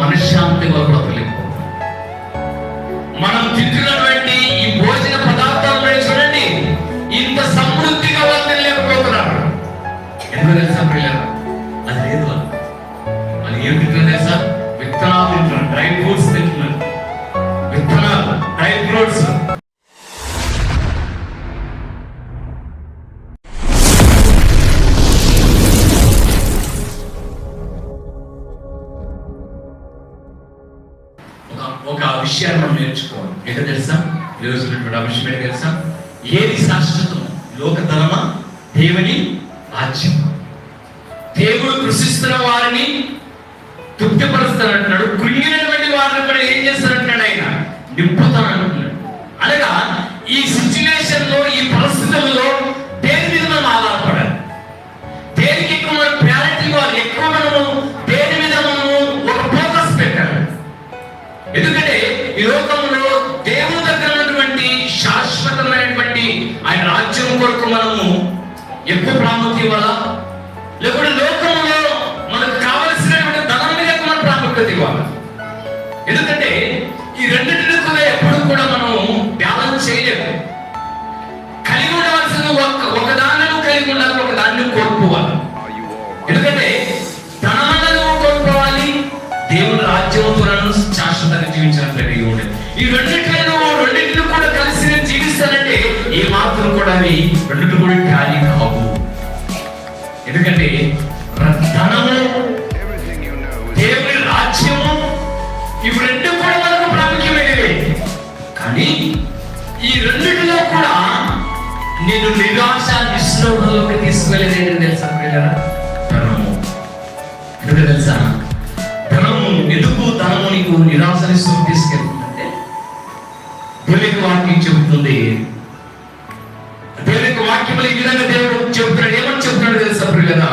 మనశ్శాంతిగా బ్రతకలేకపోతున్నాం. మనం తింటున్నటువంటి ఈ భోజన పదార్థాలను చూడండి, ఇంత సమృద్ధిగా వర్తిల్లేకపోతున్నారు. ఎందుకు తెలుసా పిల్లలు? అది లేదు. అది ఏం తింటున్నారు తెలుసా? విత్తనాలు తింటున్నారు, డ్రై ఫ్రూట్స్ తింటున్నారు. విత్తనాలు, డ్రై ఫ్రూట్స్. ఒక విషయాన్ని మనం నేర్చుకోవాలి. ఏంటో తెలుసా? ఈరోజు ఆ విషయం ఏంటో తెలుసా? ఏది శాశ్వతం? లోక ధనమా, దేవుని రాజ్యం? దేవుడు కృషిస్తున్న వారిని తృప్తిపరుస్తానంటున్నాడు, కృంగినటువంటి వారిని కూడా ఏం చేస్తానంటున్నాడు? ఆయన నింపుతానంటున్నాడు. అనగా ఈ సిచ్యువేషన్ లో, ఈ పరిస్థితుల్లో దేని మీద మనం ఆధారపడాలి? దేనికి ఎక్కువ మనం ప్రయారిటీ ఇవ్వాలి? ఎక్కువ మనము దేని మీద మనము ఒక ఫోకస్ పెట్టాలి? ఎందుకంటే ఈ లోకంలో దేవుని దగ్గర ఉన్నటువంటి శాశ్వతమైనటువంటి ఆయన రాజ్యం కొరకు మనము ఎక్కువ ప్రాముఖ్యత ఇవ్వాలా, లేకుంటే లోకంలో మనకు కావలసినటువంటి ధనం మీద ఎక్కువ మనం ప్రాముఖ్యత ఇవ్వాలి? ఎందుకంటే ఈ రెండింటిని కూడా ఎప్పుడు కూడా మనం బ్యాలెన్స్ చేయలేము. కలిగి ఉండవలసిన ఒక దాన్ని కలిగి ఉండాలి, ఒక దాన్ని కోల్పోవాలి. ఎందుకంటే ధనమన్నది కోల్పోవాలి, దేవుని రాజ్యంతో శాశ్వతంగా జీవించినట్లయితే ఉండేది. ఈ రెండింటిని కూడా కలిసి నేను జీవిస్తానంటే ఏ మాత్రం కూడా అవి రెండింటి కూడా టాలీ కావు. ఎందుకంటే ధనము, దేవుని రాజ్యము, ఇవి రెండు కూడా మనకు ప్రాముఖ్యమైనవి. కానీ ఈ రెండింటిలో కూడా నేను నిరాశ నిస్పృహలోకి తీసుకువెళ్ళేది తెలుసా? ధనము. ఎందుకు తెలుసా? ఎందుకు ధనము నీకు నిరాశని తీసుకెళ్తుందంటే దేవునికి వాక్యం చెబుతుంది. దేవునికి వాక్యంలో ఈ విధంగా దేవుడు చెబుతున్నాడు. ఏమని చెబుతున్నాడు తెలుసా ప్రియులారా?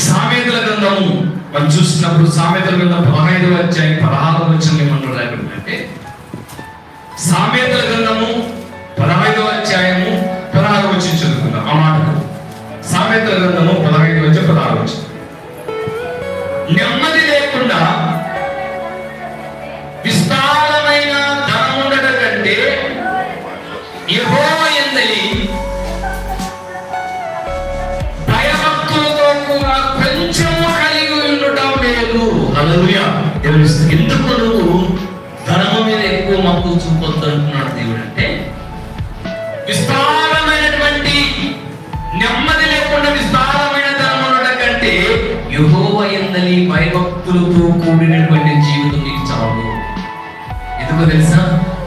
సామెతల గ్రంథము మనం చూసినప్పుడు సామెతల గ్రంథం 15వ అధ్యాయం 16వ వచనం ఏమంటారు అంటే, సామెతల గ్రంథము 15వ అధ్యాయము 16వ వచనం చదువుకుందాం. ఆ మాటకు సామెతల గ్రంథము 15వ అధ్యాయం 16వ వచనం. నెమ్మది లేకుండా విస్తారమైన ధనం ఉండటం కంటే యెహోవా యందలి భయభక్తులతో కూడా కొంచెము కలిగి ఉండటం మేలు. హల్లెలూయా. ఎందుకు నువ్వు ధనము మీద ఎక్కువ మక్కువ చూపొద్దంటున్నాడు దేవుడు అంటే, విస్తారమైనటువంటి నెమ్మది లేకుండా విస్తారమైన ధనం ఉండటం కంటే యెహోవా యందలి భయభక్తులతో కూడినటువంటి జీవితం నీకు చాలు. ఎందుకో తెలుసా?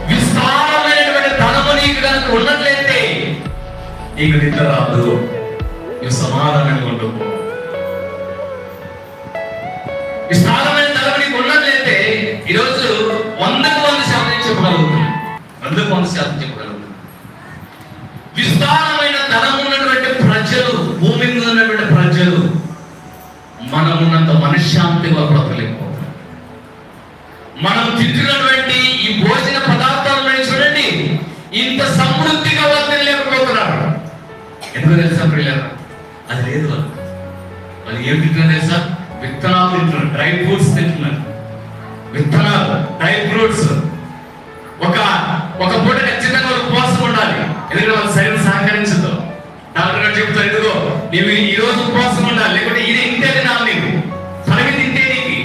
విస్తారమైనటువంటి ధనము నీకు కనుక ఉన్నట్లయితే నీకు నిద్ర రాదు, నువ్వు సమాధానంగా ఉండవు. విస్తారమైన ధనము నీకు ఉన్నట్లయితే ఈరోజు 100% చెప్పగలుగుతున్నాను. 100% చెప్పగలుగుతున్నాను. విస్తారమైన ధనం ఉన్నటువంటి ప్రజలు, భూమి మీద ఉన్నటువంటి ప్రజలు మనమున్నంత మనశ్శాంతిగా బ్రతకలేకపోతున్నాం. మనం తింటున్నటువంటి ఈ భోజన పదార్థాలను చూడండి, ఇంత సమృద్ధిగా వర్తిల్లేకపోతున్నారు. ఎందుకు తెలుసా పిల్లలు? అది లేదు. అది ఏం తింటున్నారు తెలుసా? విత్తనాలు తింటున్నారు, డ్రై ఫ్రూట్స్ తింటున్నారు. విత్తనాలు, డ్రై ఫ్రూట్స్. ఒక పూట ఖచ్చితంగా ఒక ఉపవాసం ఉండాలి. ఎందుకంటే వాళ్ళ శరీరం సహకరించదు. డాక్టర్ గారు చెప్తారు, ఎందుకో నీవు ఈ రోజు ఉపవాసం ఉండాలి, లేకపోతే ఇది ఇంతే తినాలి. నీకు పరిమి తింటే, నీకు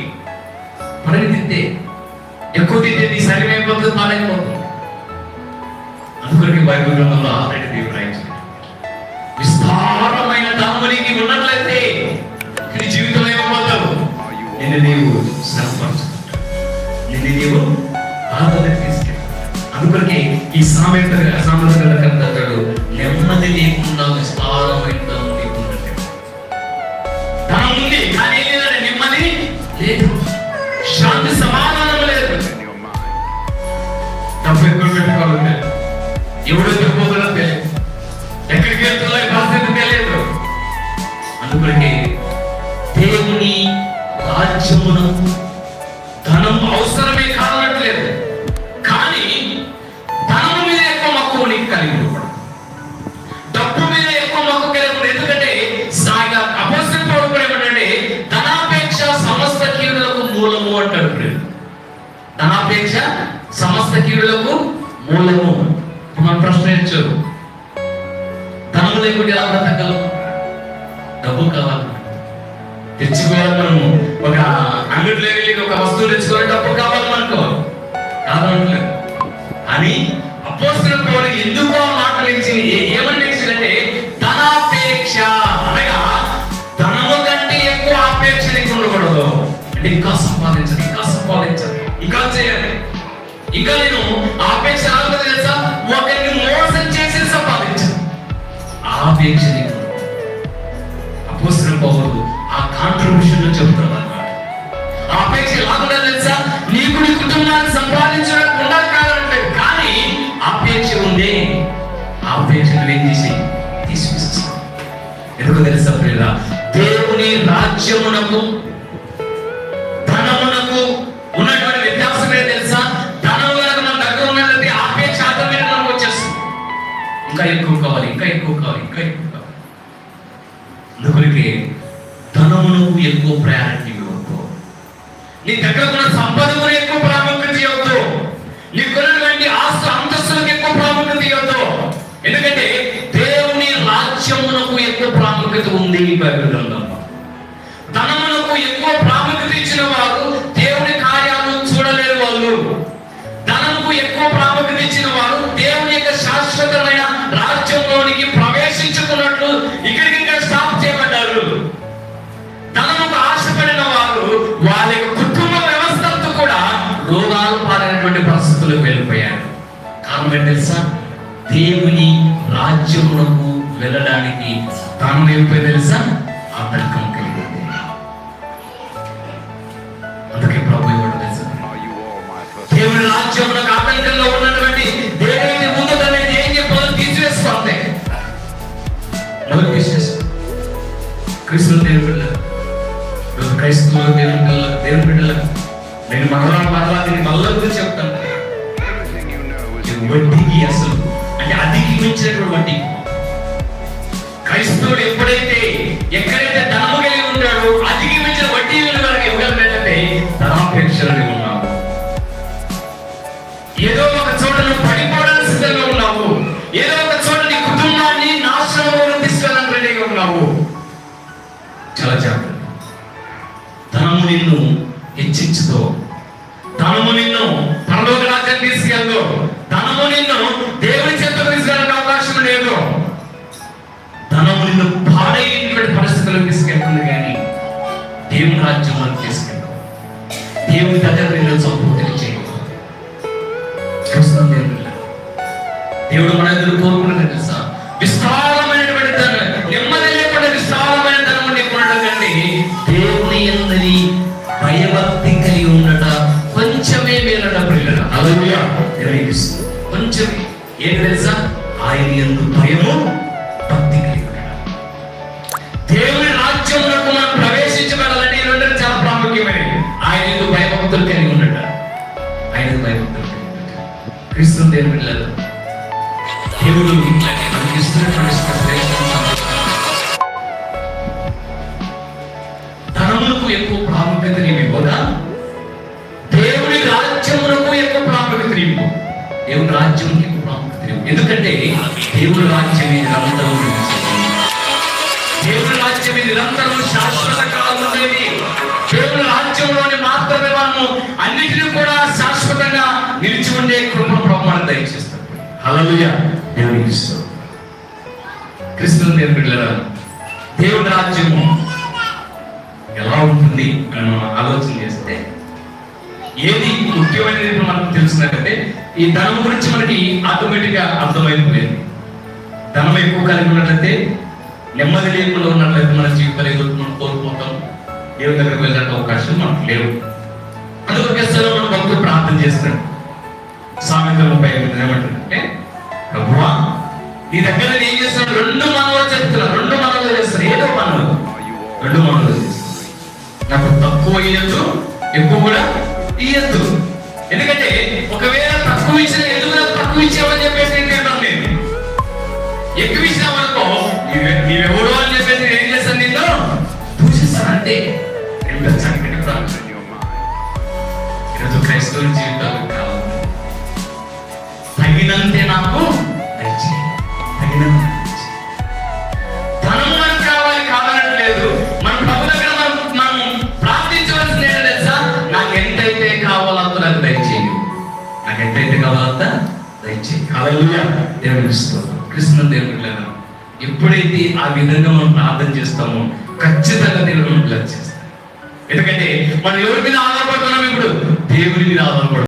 పరిమి తింటే ఎక్కువ తింటే నీ శరీరం అయిపోతుంది, పాడైపోతుంది. అందుకొరికి బైబిల్ గ్రంథంలో ఆల్రెడీ దేవుడు రాయించాడు, విస్తారమైన ధనము నీకు ఉన్నట్లయితే నీ జీవితంలో ఏమవుతావు? నిన్ను నీవు శ్రమపరచుకుంటావు, నిన్ను నీవు ఆదరణకు తీసుకెళ్తావు. అందుకొరికి ఈ సామెతలు నెమ్మది లేకుండా విస్తారమైన ధనం నీకు ఉన్నట్టు. ధనం ఉంది కానీ నెమ్మది లేదు, శాంతి సమాధానం లేదు. డబ్బు ఎక్కువ పెట్టుకోవాలి, ఎవడో చెప్పబోతున్నా తెలియదు, ఎక్కడికి వెళ్తున్నా పరిస్థితి తెలియదు. అందుకొరికి దేవుని రాజ్యమును ధనం అవసరమే కాదనట్లేదు, కానీ ధనం మీద ఎక్కువ మక్కువ నీకు కలిగి ఉండకూడదు, డబ్బు మీద ఎక్కువ మక్కువ కలిగి ఉండదు. ఎందుకంటే అపొస్తలుడు పౌలు ఏమంటాడంటే ధనాపేక్ష సమస్త కీడులకు మూలము అంటాడు. కీడులకు మూలము. మనం ప్రశ్నించు, ధనము లేకుండా ఎలా బ్రతకగలం? డబ్బు కావాలి, తెచ్చుకోవాలి. మనము ఒక అంగడిలో వెళ్ళి ఒక వస్తువు తెచ్చుకోవాలి, డబ్బు కావాలి మనకు, కాదనట్లేదు. అని అపోస్తలుల పౌలు ఎందుకో మాటలు ఇచ్చి ఏమని ఇచ్చిందంటే ధనాపేక్ష, అనగా ధనము కంటే ఎక్కువ ఆపేక్ష నీకు ఉండకూడదు. అంటే ఇంకా సంపాదించాలి, ఇంకా సంపాదించాలి, ఇంకా చేయాలి. ఇంకా నేను ఆపేక్ష రాదు తెలుసా, ఒకరిని మోసం చేసి సంపాదించాలి. ఆపేక్ష నీకు అపోస్తలుల పౌలు ఆ కాంట్రిబ్యూషన్ లో చెబుతారు అన్నమాట. ఆపేక్ష లాగా తెలుసా, నీకు నీ కుటుంబాన్ని సంపాదించడం ఉండాలి కాదంటే, కానీ ఆపేక్ష ఉందే, ఆపేక్షను ఏం చేసి తీసుకొస్తాం. ఎందుకు తెలుసా ప్రియులా, దేవుని రాజ్యమునకు ధనమునకు ఉన్నటువంటి వ్యత్యాసం ఏంటో తెలుసా? ధనం కనుక మన దగ్గర ఉన్నట్లయితే ఆపేక్ష ఆటోమేటిక్ మనకు వచ్చేస్తుంది. ఇంకా ఎక్కువ కావాలి, ఇంకా ఎక్కువ కావాలి, ఇంకా ఎక్కువ కావాలి. అందుకొరకే ధనమునకు ఎక్కువ ప్రయారిటీ ఇవ్వద్దు. నీ దగ్గర ఉన్న సంపదకు ఎక్కువ ప్రాముఖ్యత ఇవ్వద్దు. నీకున్నటువంటి ఆస్తి అంతస్తులకు ఎక్కువ ప్రాముఖ్యత ఇవ్వద్దు. ఎందుకంటే దేవుని రాజ్యమునకు ఎక్కువ ప్రాముఖ్యత ఉంది బైబిల్ గ్రంథంలో. ధనమునకు ఎక్కువ ప్రాముఖ్యత ఇచ్చిన వారు దేవుని కార్యాలను చూడలేరు. వాళ్ళు ధనముకు ఎక్కువ ప్రాముఖ్యత ఇచ్చిన వారు దేవుని యొక్క శాశ్వతమైన రాజ్యంలోనికి ప్రవేశించుకున్నట్లు ఇక్కడికి ఇంకా స్టాప్ చేయబడ్డారు. ధనముకు ఆశపడిన వారు వాళ్ళ యొక్క కుటుంబ వ్యవస్థతో కూడా రోగాలు పాలైనటువంటి పరిస్థితులకు వెళ్ళిపోయారు. కారణం ఏంటి తెలుసా? దేవుని రాజ్యమునకు వెళ్ళడానికి ధనం వెళ్ళిపోయి తెలుసా, ఆటంకం కలిగింది. అందుకే ప్రభు ఇవ్వడం తెలుసా, దేవుని రాజ్యమునకు ఆటంకంగా ఉన్నటువంటి దేవుని ముందు దాన్ని ఏం చెప్పాలో తీసివేసుకోండి. ఎవరు తీసివేసుకో? క్రీస్తులు దేవుని బిడ్డలు, క్రైస్తవులు దేవుని బిడ్డలు. నేను మరలా దీన్ని మళ్ళా గురించి చెప్తాను. వడ్డీకి అసలు అంటే అధికి మించినటువంటి వడ్డీ. క్రైస్తవుడు ఎప్పుడైతే ఎక్కడైతే ధనము కలిగి ఉంటాడో అధికి మించిన వడ్డీ మనకి ఇవ్వగలంటే ధనాపేక్షలు ఉన్నావు. ఏదో ఒక చోట నువ్వు పడిపోవడానికి సిద్ధంగా ఉన్నావు. ఏదో ఒక చోట నీ కుటుంబాన్ని నాశనంలో తీసుకెళ్ళడానికి రెడీగా ఉన్నావు. చాలా జాగ్రత్త. ధనము నిన్ను హెచ్చించుతో, ధనము నిన్ను పరలోక రాజ్యాన్ని తీసుకెళ్దు, ధనము నిన్ను దేవుని చేతులకు తీసుకెళ్ళడానికి అవకాశం లేదు. ధనము నిన్ను పాడైనటువంటి పరిస్థితులకు తీసుకెళ్తుంది, కానీ దేవుని రాజ్యంలోకి తీసుకెళ్ళదు. దేవుని దగ్గర నిన్ను సంపూర్తిగా చేయదు. దేవుడు మన ఎదురు కోరుకున్నది తెలుసా, విస్తారమైనటువంటి ధనం, నెమ్మది లేకుండా విస్తారమైన ధనం లేకుండా కంటే దేవుని యందలి భయభక్తి కలిగి ఉండట కొంచెమే మేలట ప్రియులారా. హల్లెలూయా. కొంచెమే ఏంటి తెలుసా, ఆయన యందు భయము భక్తి కలిగి ఉండట. దేవుని రాజ్యమునకు మనం ప్రవేశించబడాలంటే ఈ రెండు చాలా ప్రాముఖ్యమైనవి. ఆయన యందు భయభక్తులు కలిగి ఉండట, ఆయన భయభక్తులు కలిగి ఉండట. క్రీస్తు దేవుని బిడ్డలారా, దేవుడు మనకి ఇస్తున్నటువంటి ధనమునకు ఎక్కువ ప్రాముఖ్యత నీవు ఇవ్వదా? దేవుని రాజ్యమునకు ఎక్కువ ప్రాముఖ్యత నీవు. దేవుని రాజ్యానికి ఎక్కువ ప్రాముఖ్యత నీవు. ఎందుకంటే దేవుని రాజ్యం నిరంతరం, దేవుని రాజ్యం నిరంతరం శాశ్వత కాలం ఉండేది. దేవుని రాజ్యంలోని మాత్రమే మనము అన్నిటిని కూడా శాశ్వతంగా నిలిచి ఉండే కృప ప్రభావాన్ని దయచేస్తాం. హల్లెలూయా. దేవునికి స్తోత్రం. క్రీస్తు దేవుని బిడ్డలారా, దేవుని రాజ్యము ఎలా ఉంటుంది అని మనం ఆలోచన చేస్తే ఏది ముఖ్యమైనది మనకు తెలిసినట్లయితే ఈ ధనం గురించి మనకి ఆటోమేటిక్ గా అర్థమైపోయింది. ధనం ఎక్కువ కలిగి ఉన్నట్లయితే, నెమ్మది లేకుండా ఉన్నట్లయితే మన జీవితాలు ఏదో మనం కోల్పోతాం. దేవుని దగ్గరకు వెళ్ళడానికి అవకాశం మనకు లేవు. అందుకొకే మనం భక్తులు ప్రార్థన చేస్తాం. సామెతల 38 ఏమంటారంటే, ప్రభువా నీ దగ్గర ఏం చేస్తున్నాడు? 2 మనవులు చెప్తున్నారు. 2 మనవులు చేస్తారు. ఏదో మనవులు 2 మనవులు చేస్తారు. నాకు తక్కువ ఇయ్యద్దు, ఎక్కువ కూడా ఇయ్యద్దు. ఎందుకంటే ఒకవేళ తక్కువ ఇచ్చిన ఎందుకు తక్కువ ఇచ్చామని చెప్పేసి నేను ఎక్కువ ఇచ్చినామనుకో నీవెవడో అని చెప్పేసి నేను ఏం చేస్తాను, నిన్ను పూజిస్తాను. అంటే చక్కటి ప్రార్థన. ఈరోజు క్రైస్తవుల జీవితాలు కావాలి. తగినంతే నాకు దయచేయి, తగినంత దయచేయి. ధనం మనకు కావాలి, కావాలట్లేదు. మన ప్రభు దగ్గర మనం ప్రార్థించవలసింది ఏంటో తెలుసా? నాకు ఎంతైతే కావాలో అంత నాకు దయచేయి, నాకు ఎంతైతే కావాలో అంత దయచేయి. హల్లెలూయా, దేవునికి స్తోత్రం. కృష్ణ దేవుని ఎప్పుడైతే ఆ విధంగా మనం ప్రార్థన చేస్తామో ఖచ్చితంగా దేవుడు మనం బ్లెస్ చేస్తాం. ఎందుకంటే మనం ఎవరి మీద ఆధారపడుతున్నాం? ఇప్పుడు దేవుని మీద ఆధారపడుతున్నాం.